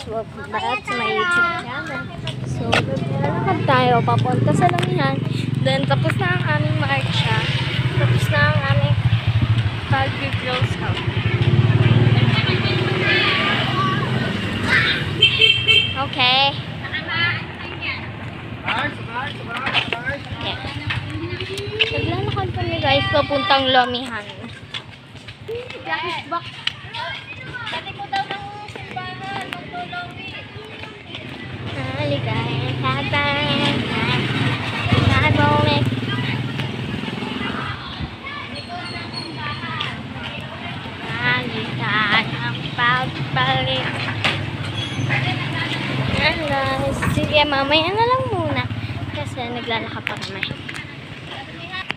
welcome back to my YouTube channel. So, naglalakad tayo papunta sa Lamihan. Then, tapos na ang aming marcha. Tapos na ang aming Baguio Girl Scout. Okay. Okay. Naglalakad kami guys papuntang Lamihan. Jackie's back. Dati ko daw ng simbahan, magtulungi. Haligay, habang nabalik. Haligay ang pagbalik. Yan guys. Sige, mamaya na lang muna. Kasi naglalakad pa kami.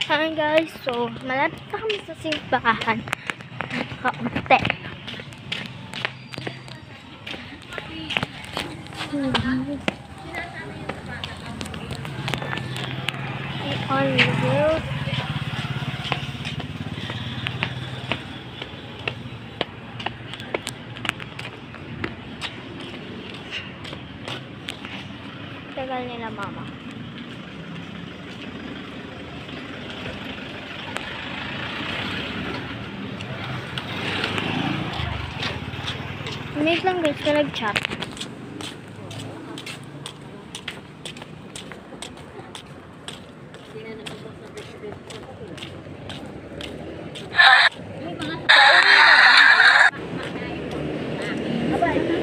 Hi guys, so malapit na kami sa simbahan. Kaunti. On the road. Tagal nila mama. Wait lang guys, ka nag-chat.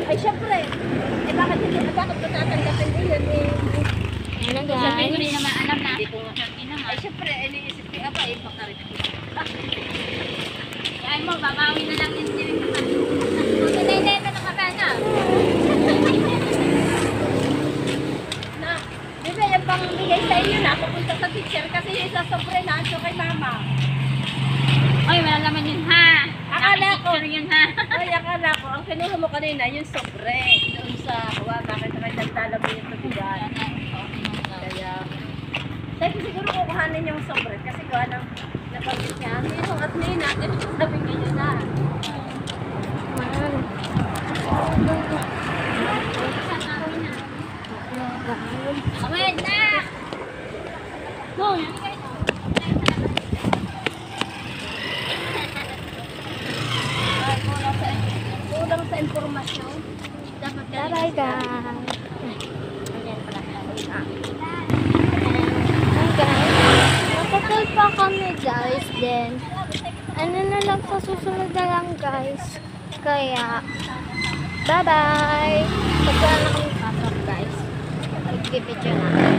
Ay, syempre. Eh, bakit hindi? Bakit ko tatanggapin ko yun eh? Ano guys? Sabi ko rin naman alam na. Hindi ko naman. Ay, syempre, iniisip ko, aba, eh, pagkarit ko. Yan mo, babawi na lang yung sinig naman. Sinay na nakakana. Na, di ba yung pangbigay sa inyo na, pupunta sa teacher kasi yung isa sobre na, so kay mama. Oy, wala naman yun ha. Akala ko. Nakipicture yun ha. Ay, akala ko, ang kinuha mo kanina, yung sobre. Doon sa, bakit na kayo nagtala mo yung tubigan. Kaya, sabi siguro kukuhanin yung sobre. Kasi gawa ng napanggit niya. Ninong at nina, sabi niya na. Awed na! Boom! Kulang sa informasyon. Dapat Bye guys. Ayan pala. Hi guys. Matagal pa kami guys. Then, ano na lang sa susunod na lang guys. Kaya, bye bye. Pagka na kami pasok guys. Mag-video na.